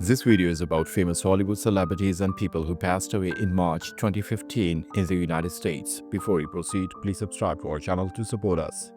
This video is about famous Hollywood celebrities and people who passed away in March 2015 in the United States. Before we proceed, please subscribe to our channel to support us.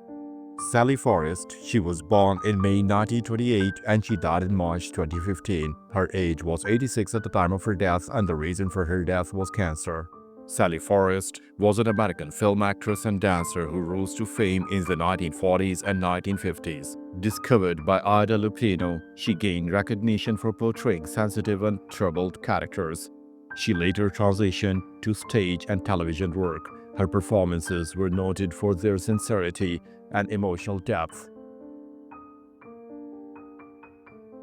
Sally Forrest, she was born in May 1928 and she died in March 2015. Her age was 86 at the time of her death and the reason for her death was cancer. Sally Forrest was an American film actress and dancer who rose to fame in the 1940s and 1950s. Discovered by Ida Lupino, she gained recognition for portraying sensitive and troubled characters. She later transitioned to stage and television work. Her performances were noted for their sincerity and emotional depth.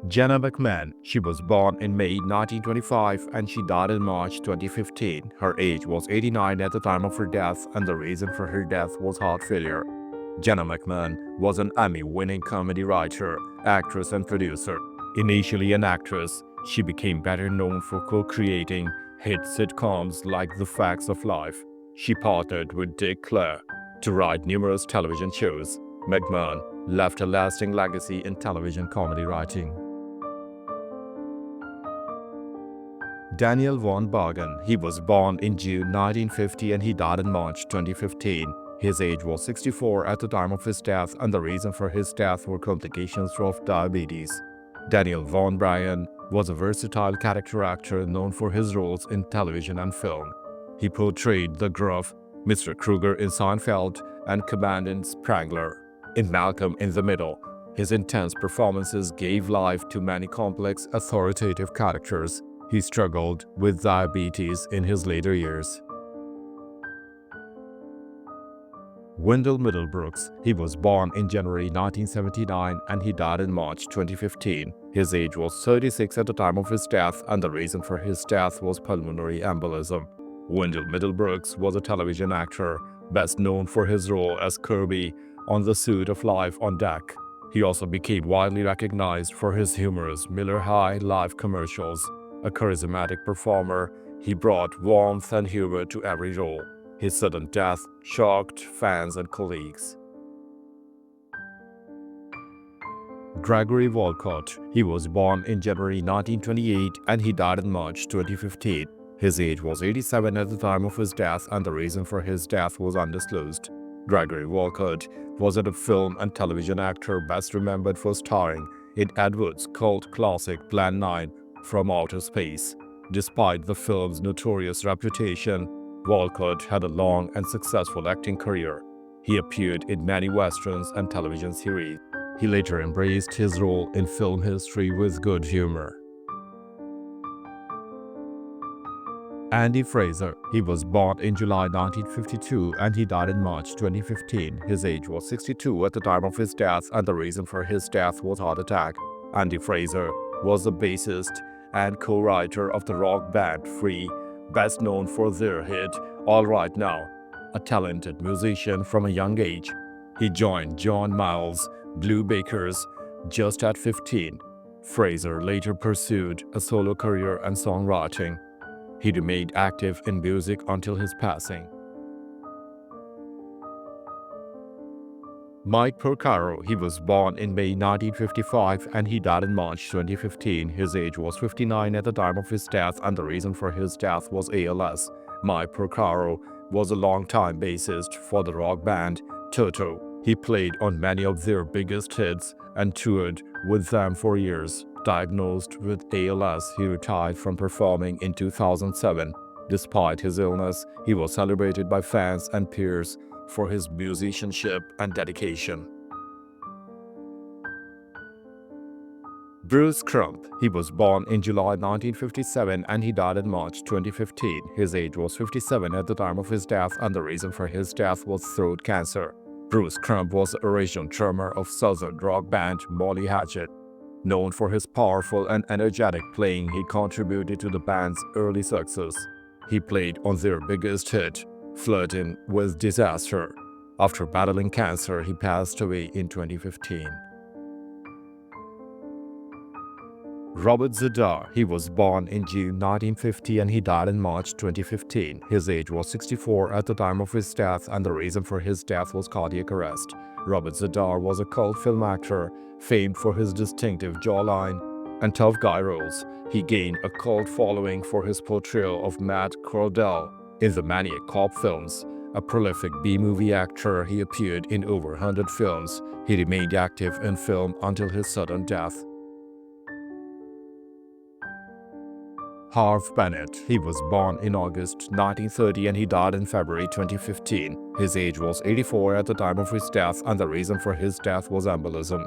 Jenna McMahon, she was born in May 1925 and she died in March 2015. Her age was 89 at the time of her death and the reason for her death was heart failure. Jenna McMahon was an Emmy-winning comedy writer, actress and producer. Initially an actress, she became better known for co-creating hit sitcoms like The Facts of Life. She partnered with Dick Clare to write numerous television shows. McMahon left a lasting legacy in television comedy writing. Daniel von Bargen, he was born in June 1950 and he died in March 2015. His age was 64 at the time of his death and the reason for his death were complications of diabetes. Daniel von Bryan was a versatile character actor known for his roles in television and film. He portrayed the gruff Mr. Kruger in Seinfeld and Commandant Sprangler in Malcolm in the Middle. His intense performances gave life to many complex, authoritative characters. He struggled with diabetes in his later years. Wendell Middlebrooks, he was born in January 1979 and he died in March 2015. His age was 36 at the time of his death and the reason for his death was pulmonary embolism. Wendell Middlebrooks was a television actor, best known for his role as Kirby on The Suit of Life on Deck. He also became widely recognized for his humorous Miller High Life commercials. A charismatic performer, he brought warmth and humor to every role. His sudden death shocked fans and colleagues. Gregory Walcott, he was born in January 1928 and he died in March 2015. His age was 87 at the time of his death and the reason for his death was undisclosed. Gregory Walcott was a film and television actor best remembered for starring in Ed Wood's cult classic Plan 9 from Outer Space. Despite the film's notorious reputation, Walcott had a long and successful acting career. He appeared in many westerns and television series. He later embraced his role in film history with good humor. Andy Fraser, he was born in July 1952 and he died in March 2015. His age was 62 at the time of his death and the reason for his death was heart attack. Andy Fraser was the bassist and co-writer of the rock band Free, best known for their hit All Right Now. A talented musician from a young age, he joined John Mayall's Blue Bakers just at 15. Fraser later pursued a solo career and songwriting. He remained active in music until his passing. Mike Porcaro, he was born in May 1955 and he died in March 2015. His age was 59 at the time of his death and the reason for his death was ALS. Mike Porcaro was a longtime bassist for the rock band Toto. He played on many of their biggest hits and toured with them for years. Diagnosed with ALS, he retired from performing in 2007. Despite his illness, he was celebrated by fans and peers for his musicianship and dedication. Bruce Crump, he was born in July 1957 and he died in March 2015. His age was 57 at the time of his death and the reason for his death was throat cancer. Bruce Crump was the original drummer of Southern rock band Molly Hatchet. Known for his powerful and energetic playing, he contributed to the band's early success. He played on their biggest hit, Flirting with Disaster. After battling cancer, he passed away in 2015. Robert Z'Dar, he was born in June 1950 and he died in March 2015. His age was 64 at the time of his death and the reason for his death was cardiac arrest. Robert Z'Dar was a cult film actor famed for his distinctive jawline and tough guy roles. He gained a cult following for his portrayal of Matt Cordell in the Maniac Cop films. A prolific B-movie actor, he appeared in over 100 films. He remained active in film until his sudden death. Hal Bennett. He was born in August 1930 and he died in February 2015. His age was 84 at the time of his death, and the reason for his death was embolism.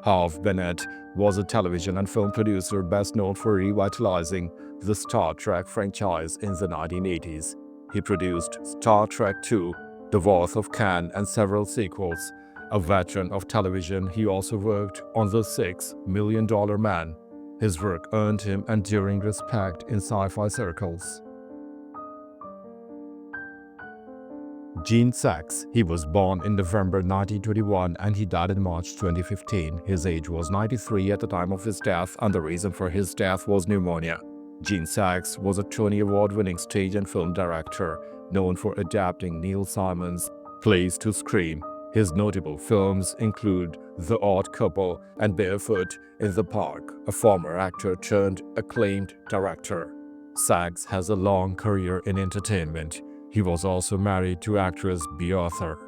Hal Bennett was a television and film producer best known for revitalizing the Star Trek franchise in the 1980s. He produced Star Trek II, The Wrath of Khan, and several sequels. A veteran of television, he also worked on The $6 Million Man. His work earned him enduring respect in sci-fi circles. Gene Saxs. He was born in November 1921 and he died in March 2015. His age was 93 at the time of his death, and the reason for his death was pneumonia. Gene Saxs was a Tony Award-winning stage and film director, known for adapting Neil Simon's plays to screen. His notable films include The Odd Couple and Barefoot in the Park. A former actor turned acclaimed director, Saxs has a long career in entertainment. He was also married to actress Bea Arthur.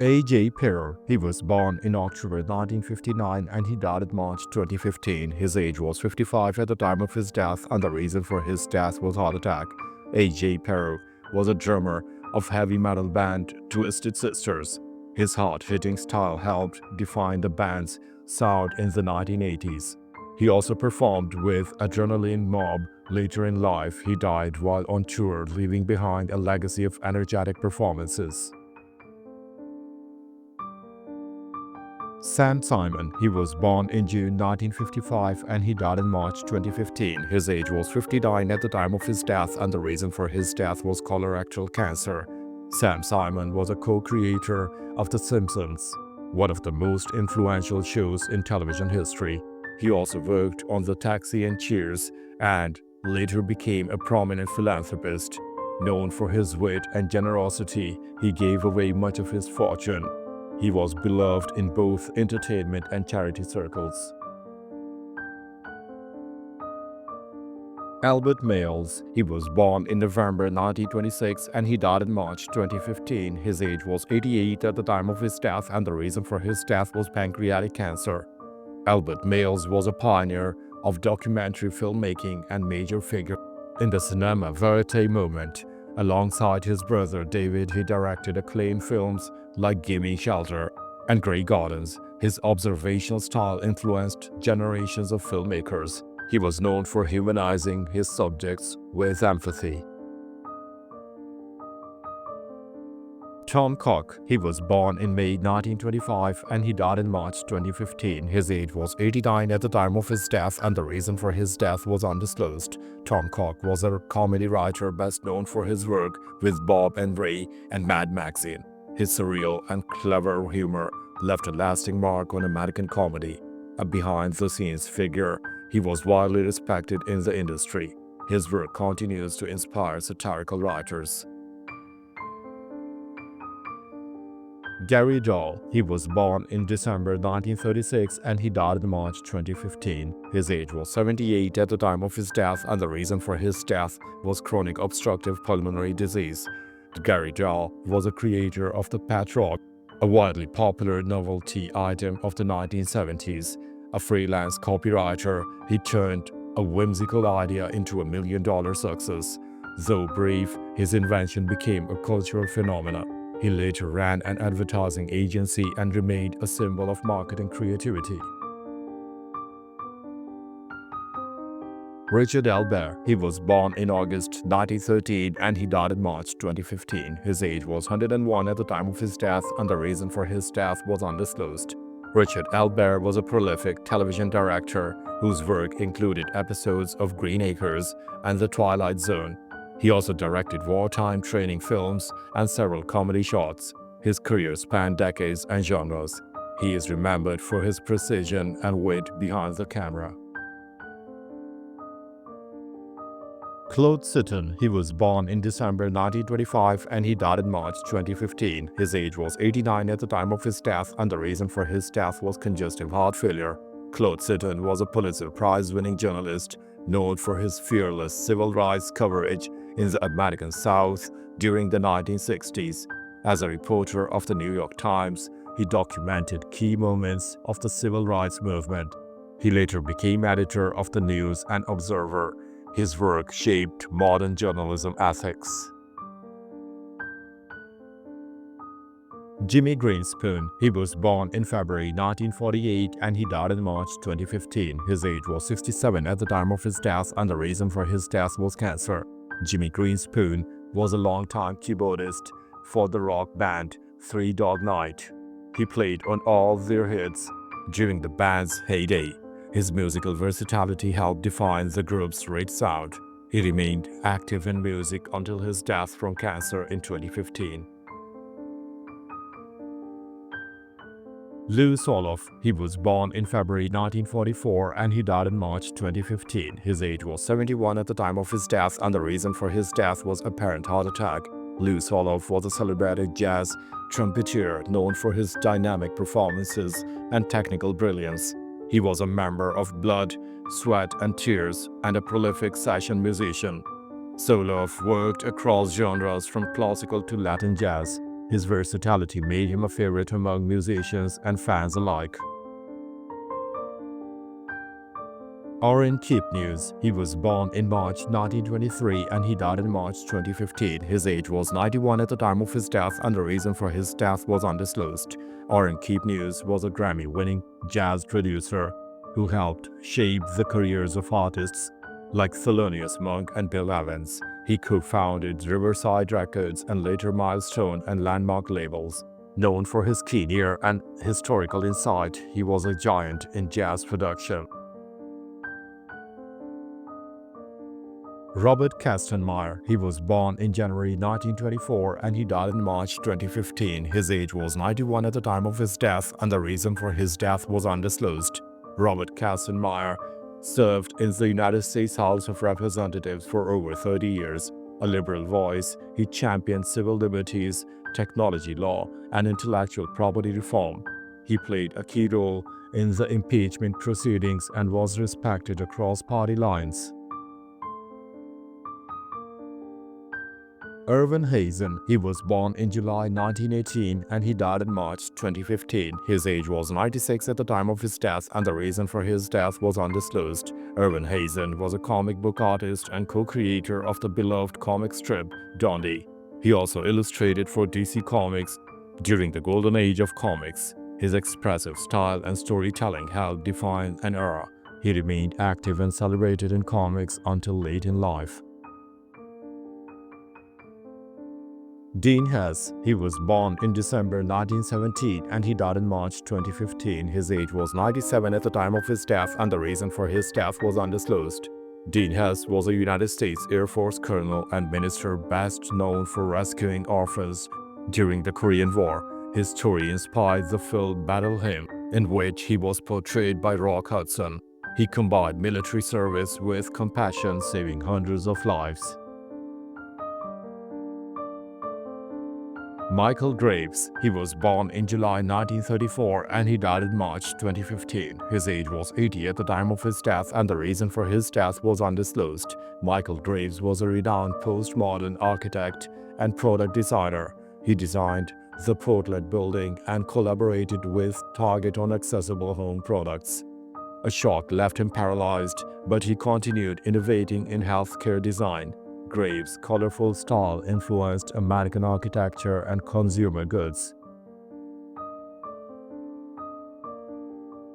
A.J. Peru. He was born in October 1959 and he died in March 2015. His age was 55 at the time of his death, and the reason for his death was heart attack. A.J. Peru was a drummer of heavy metal band Twisted Sisters. His hard-hitting style helped define the band's sound in the 1980s. He also performed with Adrenaline Mob. Later in life, he died while on tour, leaving behind a legacy of energetic performances. Sam Simon. He was born in June 1955 and he died in March 2015. His age was 59 at the time of his death, and the reason for his death was colorectal cancer. Sam Simon was a co-creator of The Simpsons, one of the most influential shows in television history. He also worked on The Taxi and Cheers, and later became a prominent philanthropist. Known for his wit and generosity, he gave away much of his fortune. He was beloved in both entertainment and charity circles. Albert Mayles. He was born in November 1926 and he died in March 2015. His age was 88 at the time of his death, and the reason for his death was pancreatic cancer. Albert Mayles was a pioneer of documentary filmmaking and major figure in the cinema verite movement. Alongside his brother David, he directed acclaimed films like Gimme Shelter and Grey Gardens. His observational style influenced generations of filmmakers. He was known for humanizing his subjects with empathy. Tom Cook. He was born in May 1925 and he died in March 2015. His age was 89 at the time of his death, and the reason for his death was undisclosed. Tom Cook was a comedy writer best known for his work with Bob and Ray and Mad Magazine. His surreal and clever humor left a lasting mark on American comedy. A behind-the-scenes figure, he was widely respected in the industry. His work continues to inspire satirical writers. Gary Dahl. He was born in December 1936 and he died in March 2015. His age was 78 at the time of his death, and the reason for his death was chronic obstructive pulmonary disease. Gary Dahl was a creator of the Pet Rock, a widely popular novelty item of the 1970s. A freelance copywriter, he turned a whimsical idea into $1 million success. Though brief, his invention became a cultural phenomenon. He later ran an advertising agency and remained a symbol of marketing creativity. Richard Albar. He was born in August 1913 and he died in March 2015. His age was 101 at the time of his death, and the reason for his death was undisclosed. Richard Albar was a prolific television director whose work included episodes of Green Acres and The Twilight Zone. He also directed wartime training films and several comedy shorts. His career spanned decades and genres. He is remembered for his precision and wit behind the camera. Claude Sittin, he was born in December 1925 and he died in March 2015. His age was 89 at the time of his death, and the reason for his death was congestive heart failure. Claude Sittin was a Pulitzer Prize-winning journalist known for his fearless civil rights coverage in the American South during the 1960s. As a reporter of the New York Times, he documented key moments of the civil rights movement. He later became editor of the News and Observer. His work shaped modern journalism ethics. Jimmy Greenspoon, he was born in February 1948 and he died in March 2015. His age was 67 at the time of his death, and the reason for his death was cancer. Jimmy Greenspoon was a longtime keyboardist for the rock band Three Dog Night. He played on all their hits during the band's heyday. His musical versatility helped define the group's rich sound. He remained active in music until his death from cancer in 2015. Lou Soloff, he was born in February 1944 and he died in March 2015. His age was 71 at the time of his death, and the reason for his death was apparent heart attack. Lou Soloff was a celebrated jazz trumpeter known for his dynamic performances and technical brilliance. He was a member of Blood, Sweat and Tears and a prolific session musician. Soloff worked across genres from classical to Latin jazz. His versatility made him a favorite among musicians and fans alike. Orrin Keepnews, he was born in March 1923 and he died in March 2015. His age was 91 at the time of his death, and the reason for his death was undisclosed. Orrin Keepnews was a Grammy-winning jazz producer who helped shape the careers of artists like Thelonious Monk and Bill Evans. He co-founded Riverside Records and later Milestone and Landmark labels. Known for his keen ear and historical insight, he was a giant in jazz production. Robert Meyer, he was born in January 1924 and he died in March 2015. His age was 91 at the time of his death, and the reason for his death was undisclosed. Robert Meyer served in the United States House of Representatives for over 30 years. A liberal voice, he championed civil liberties, technology law, and intellectual property reform. He played a key role in the impeachment proceedings and was respected across party lines. Irvin Hazen, he was born in July 1918 and he died in March 2015. His age was 96 at the time of his death, and the reason for his death was undisclosed. Irvin Hazen was a comic book artist and co-creator of the beloved comic strip Dundee. He also illustrated for DC Comics during the golden age of comics. His expressive style and storytelling helped define an era. He remained active and celebrated in comics until late in life. Dean Hess, he was born in December 1917 and he died in March 2015. His age was 97 at the time of his death, and the reason for his death was undisclosed. Dean Hess was a United States Air Force colonel and minister best known for rescuing orphans during the Korean War. His story inspired the film Battle Hymn, in which he was portrayed by Rock Hudson. He combined military service with compassion, saving hundreds of lives. Michael Graves, he was born in July 1934 and he died in March 2015. His age was 80 at the time of his death, and the reason for his death was undisclosed. Michael Graves was a renowned postmodern architect and product designer. He designed the Portlet Building and collaborated with Target on accessible home products. A shock left him paralyzed, but he continued innovating in healthcare design. Graves' colorful style influenced American architecture and consumer goods.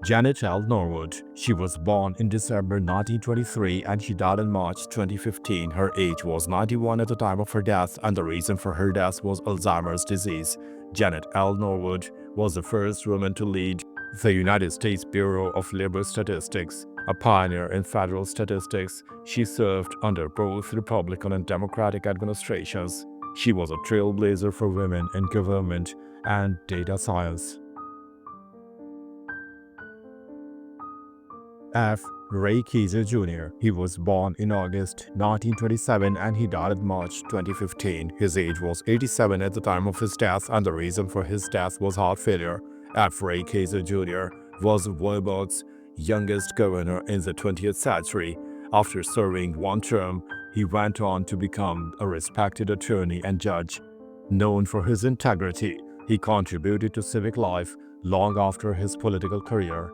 Janet L. Norwood, she was born in December 1923 and she died in March 2015. Her age was 91 at the time of her death, and the reason for her death was Alzheimer's disease. Janet L. Norwood was the first woman to lead the United States Bureau of Labor Statistics. A pioneer in federal statistics, she served under both Republican and Democratic administrations. She was a trailblazer for women in government and data science. F. Ray Kizer Jr. He was born in August 1927 and he died in March 2015. His age was 87 at the time of his death, and the reason for his death was heart failure. F. Ray Kizer Jr. was Vermont's youngest governor in the 20th century. After serving one term, he went on to become a respected attorney and judge. Known for his integrity, he contributed to civic life long after his political career.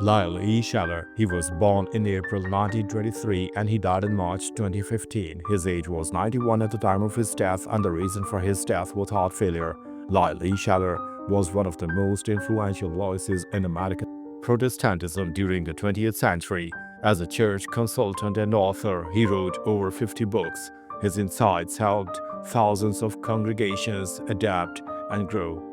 Lyle E. Scheller. He was born in April 1923 and he died in March 2015. His age was 91 at the time of his death, and the reason for his death was heart failure. Lyle E. Scheller was one of the most influential voices in American Protestantism during the 20th century. As a church consultant and author, he wrote over 50 books. His insights helped thousands of congregations adapt and grow.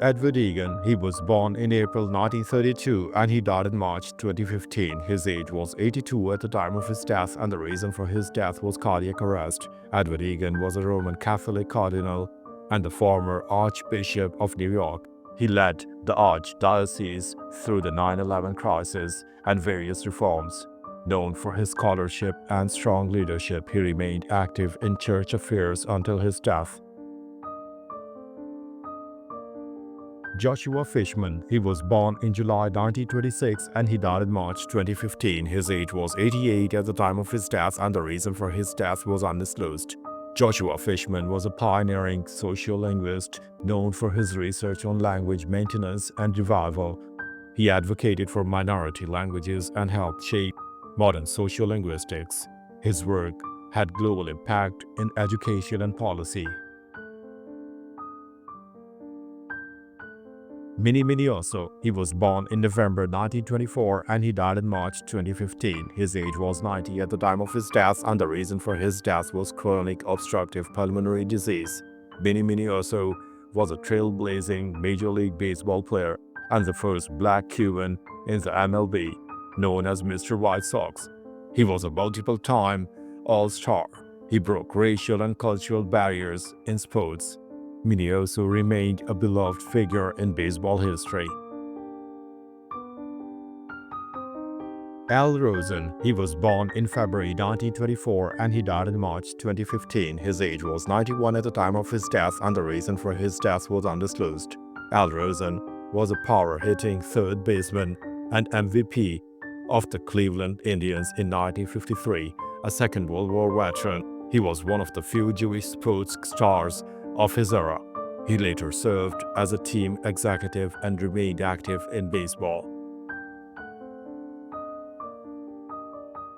Edward Egan. He was born in April 1932 and he died in March 2015. His age was 82 at the time of his death, and the reason for his death was cardiac arrest. Edward Egan was a Roman Catholic cardinal and the former Archbishop of New York. He led the Archdiocese through the 9/11 crisis and various reforms. Known for his scholarship and strong leadership, he remained active in church affairs until his death. Joshua Fishman. He was born in July 1926 and he died in March 2015. His age was 88 at the time of his death, and the reason for his death was undisclosed. Joshua Fishman was a pioneering sociolinguist known for his research on language maintenance and revival. He advocated for minority languages and helped shape modern sociolinguistics. His work had global impact in education and policy. Minimi Oso. He was born in November 1924 and he died in March 2015. His age was 90 at the time of his death, and the reason for his death was chronic obstructive pulmonary disease. Minimi Oso was a trailblazing Major League Baseball player and the first black Cuban in the MLB, known as Mr. White Sox. He was a multiple-time All-Star. He broke racial and cultural barriers in sports. Minimi Oso remained a beloved figure in baseball history. L. Rosen. He was born in February 1924 and he died in March 2015. His age was 91 at the time of his death, and the reason for his death was undisclosed. L. Rosen was a power-hitting third baseman and MVP of the Cleveland Indians in 1953, a Second World War veteran. He was one of the few Jewish sports stars of his era. He later served as a team executive and remained active in baseball.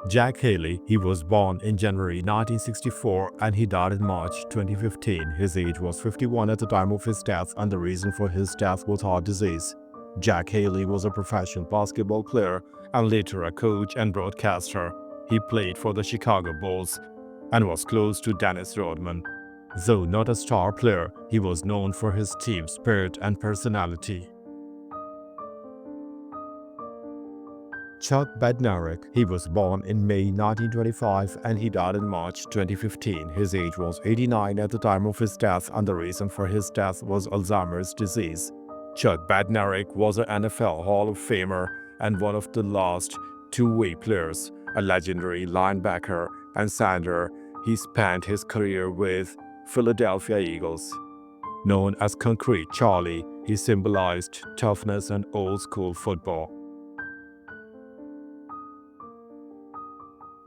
Jack Haley. He was born in January 1964 and he died in March 2015. His age was 51 at the time of his death, and the reason for his death was heart disease. Jack Haley was a professional basketball player and later a coach and broadcaster. He played for the Chicago Bulls and was close to Dennis Rodman. Though not a star player, he was known for his team spirit and personality. Chuck Batner. He was born in May 1925 and he died in March 2015. His age was 89 at the time of his death, and the reason for his death was Alzheimer's disease. Chuck Batner was an NFL Hall of Famer and one of the last two-way players, a legendary linebacker and center. He spent his career with Philadelphia Eagles. Known as Concrete Charlie, he symbolized toughness and old-school football.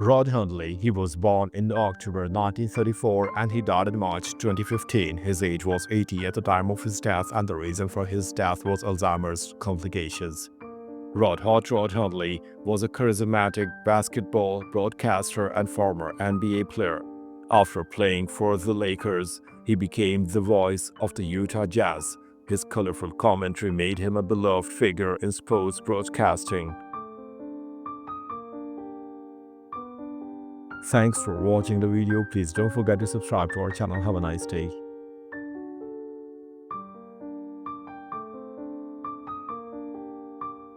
Rod Hundley. He was born in October 1934 and he died in March 2015. His age was 80 at the time of his death, and the reason for his death was Alzheimer's complications. Rod Hundley was a charismatic basketball broadcaster and former NBA player. After playing for the Lakers, he became the voice of the Utah Jazz. His colorful commentary made him a beloved figure in sports broadcasting. Thanks for watching the video. Please don't forget to subscribe to our channel. Have a nice day.